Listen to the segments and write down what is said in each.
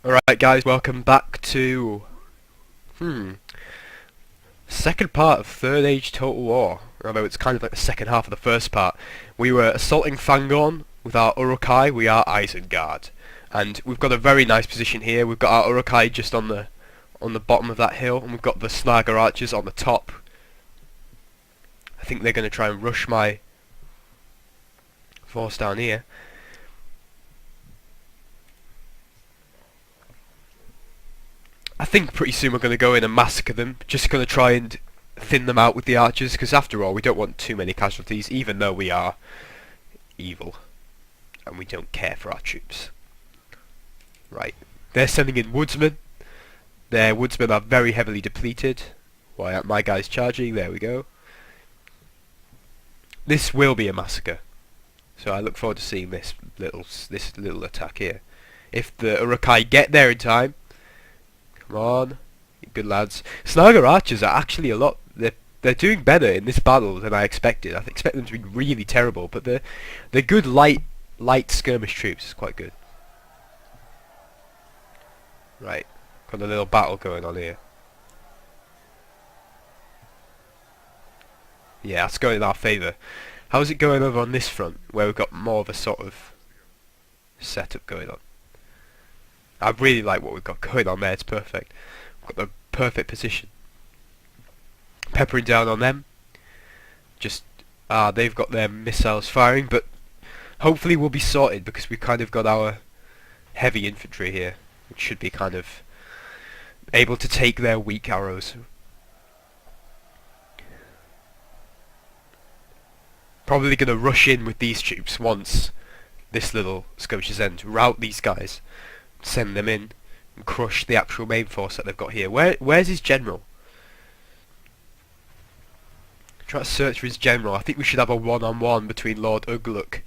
Alright guys, welcome back to second part of Third Age Total War. Although it's kind of like the second half of the first part. We were assaulting Fangorn with our Urukai, we are Isengard. And we've got a very nice position here. We've got our Urukai just on the bottom of that hill, and we've got the Snagar archers on the top. I think they're going to try and rush my force down here. I think pretty soon we're going to go in and massacre them. Just going to try and thin them out with the archers, because after all we don't want too many casualties, even though we are evil and we don't care for our troops. Right, they're sending in woodsmen. Their woodsmen are very heavily depleted. Why aren't my guys charging? There we go. This will be a massacre, so I look forward to seeing this little attack here. If the Urukai get there in time, come on, good lads. Snagar archers are actually a lot. They're doing better in this battle than I expected. I expect them to be really terrible, but they're good light skirmish troops. It's quite good. Right, got a little battle going on here. Yeah, that's going in our favour. How's it going over on this front, where we've got more of a sort of setup going on? I really like what we've got going on there. It's perfect. We've got the perfect position. Peppering down on them. Just they've got their missiles firing, but hopefully we'll be sorted because we've kind of got our heavy infantry here, which should be kind of able to take their weak arrows. Probably going to rush in with these troops once this little skirmish's end. Rout these guys, send them in, and crush the actual main force that they've got here. Where's his general? Try to search for his general. I think we should have a one-on-one between Lord Ugluk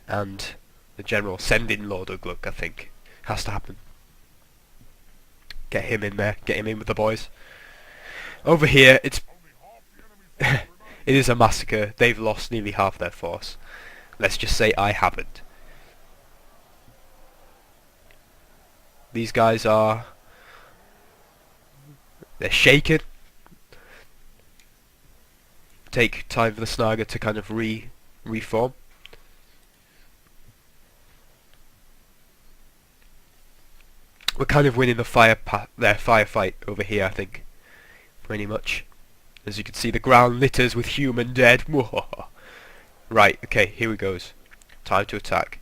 and the general. Send in Lord Ugluk, I think. Has to happen. Get him in there. Get him in with the boys. Over here, it's... it is a massacre. They've lost nearly half their force. Let's just say I haven't. These guys are... they're shaken. Take time for the Snagar to kind of reform. We're kind of winning the firefight over here, I think. Pretty much. As you can see, the ground litters with human dead. Right, okay, here we goes. Time to attack.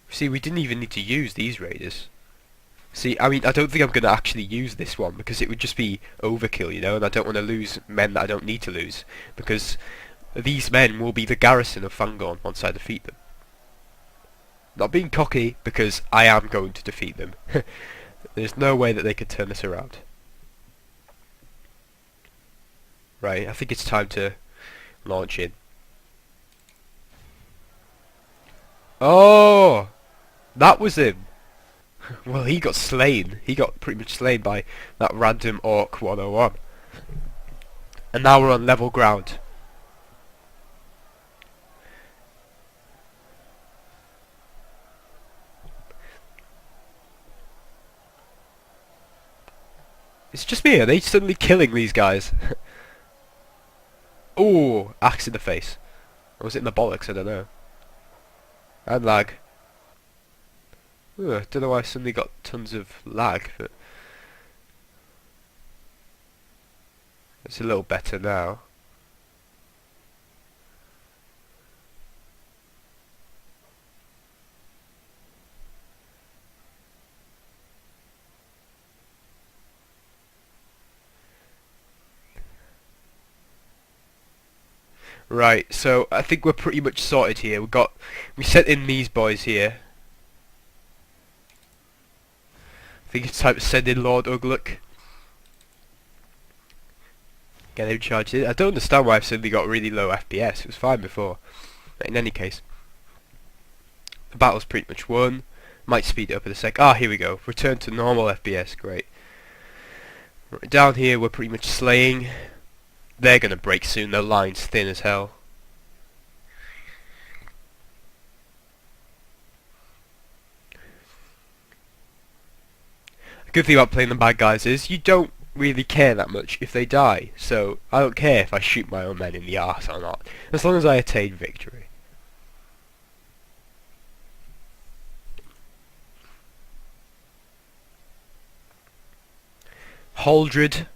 See, we didn't even need to use these raiders. See, I mean, I don't think I'm going to actually use this one because it would just be overkill, you know, and I don't want to lose men that I don't need to lose, because these men will be the garrison of Fangorn once I defeat them. Not being cocky, because I am going to defeat them. There's no way that they could turn this around. Right, I think it's time to launch in. Oh! That was him! Well, he got slain. He got pretty much slain by that random Orc 101. And now we're on level ground. It's just me. Are they suddenly killing these guys? Ooh, axe in the face. Or was it in the bollocks? I don't know. And lag. Ooh, I don't know why I suddenly got tons of lag, but it's a little better now. Right, so I think we're pretty much sorted here. We sent in these boys here. I think it's time to send in Lord Ugluk. Get him charged in. I don't understand why I've suddenly got really low FPS. It was fine before. But in any case, the battle's pretty much won. Might speed it up in a sec. Ah, here we go. Return to normal FPS. Great. Right, down here we're pretty much slaying They're gonna break soon, their line's thin as hell. The good thing about playing the bad guys is you don't really care that much if they die, so I don't care if I shoot my own men in the arse or not, as long as I attain victory. Holdred,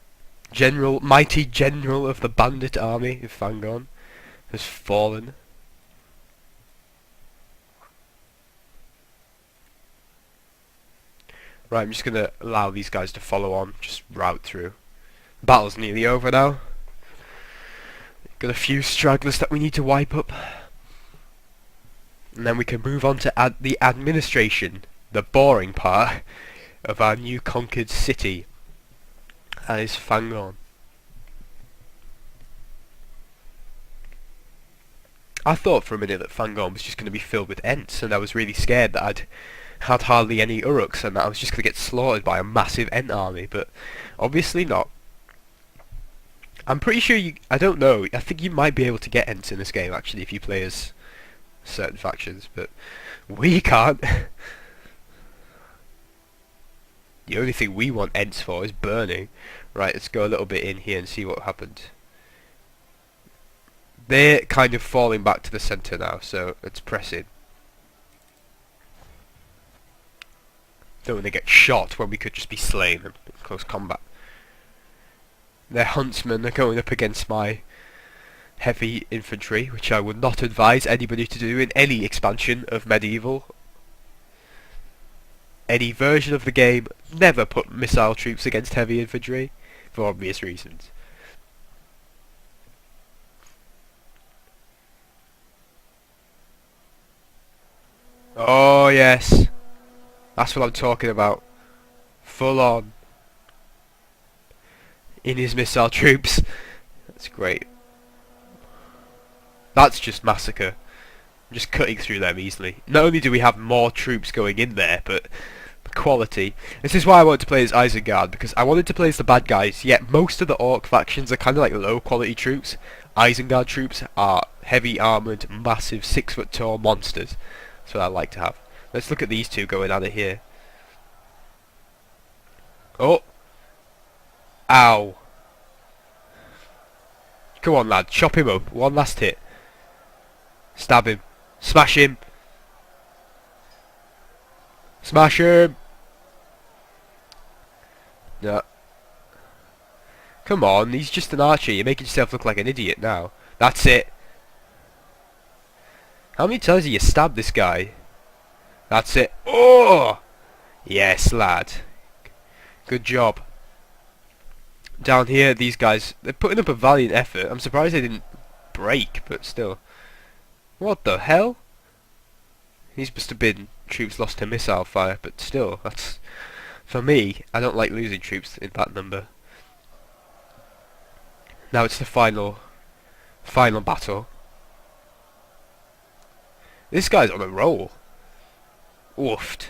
mighty general of the bandit army of Fangorn, has fallen. Right, I'm just going to allow these guys to follow on, just route through. Battle's nearly over now. Got a few stragglers that we need to wipe up. And then we can move on to the administration, the boring part of our new conquered city. That is Fangorn. I thought for a minute that Fangorn was just going to be filled with Ents, and I was really scared that I'd had hardly any Uruks and that I was just going to get slaughtered by a massive Ent army, but obviously not. I'm pretty sure I don't know, I think you might be able to get Ents in this game actually if you play as certain factions, but we can't. The only thing we want Ents for is burning. Right, let's go a little bit in here and see what happened. They're kind of falling back to the centre now, so let's press in. Don't want to get shot when we could just be slain in close combat. Their huntsmen are going up against my heavy infantry, which I would not advise anybody to do in any expansion of medieval. Any version of the game, never put missile troops against heavy infantry, for obvious reasons. Oh yes, that's what I'm talking about. Full on. In his missile troops. That's great. That's just massacre. I'm just cutting through them easily. Not only do we have more troops going in there, but the quality. This is why I wanted to play as Isengard, because I wanted to play as the bad guys, yet most of the Orc factions are kind of like low quality troops. Isengard troops are heavy armoured, massive 6-foot tall monsters. That's what I like to have. Let's look at these two going at it here. Oh! Ow! Come on lad, chop him up. One last hit. Stab him. Smash him! Smash him! No. Come on, he's just an archer. You're making yourself look like an idiot now. That's it. How many times have you stabbed this guy? That's it. Oh! Yes, lad. Good job. Down here, these guys, they're putting up a valiant effort. I'm surprised they didn't break, but still. What the hell? These must have been troops lost to missile fire, but still, that's... For me, I don't like losing troops in that number. Now it's the final battle. This guy's on a roll. Oofed.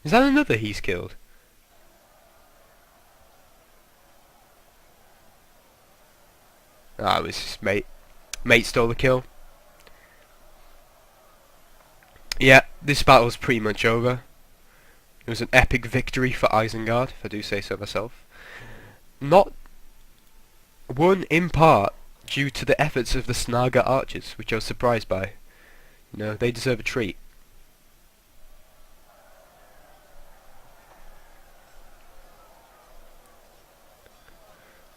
Is that another he's killed? Ah, it was his mate. Mate stole the kill. Yeah, this battle's pretty much over. It was an epic victory for Isengard, if I do say so myself. Not won in part due to the efforts of the Snaga archers, which I was surprised by. You know, they deserve a treat.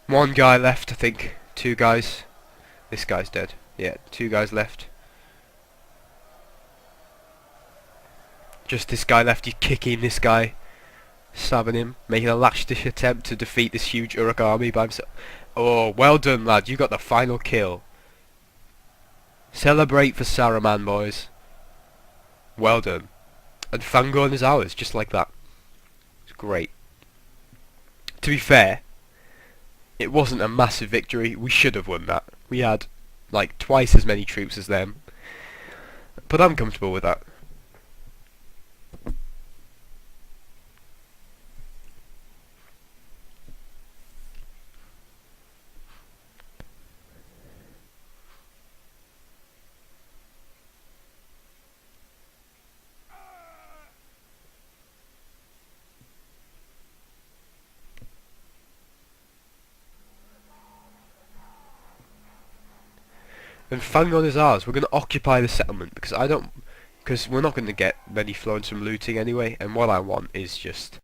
One guy left, I think. Two guys. This guy's dead. Yeah, two guys left. Just this guy left. He's kicking this guy, stabbing him, making a last-ditch attempt to defeat this huge Uruk army by himself. Oh, well done, lad. You got the final kill. Celebrate for Saruman, boys. Well done. And Fangorn is ours, just like that. It's great. To be fair, it wasn't a massive victory. We should have won that. We had, like, twice as many troops as them. But I'm comfortable with that. And Fangorn is ours. We're going to occupy the settlement because we're not going to get many florins from looting anyway. And what I want is just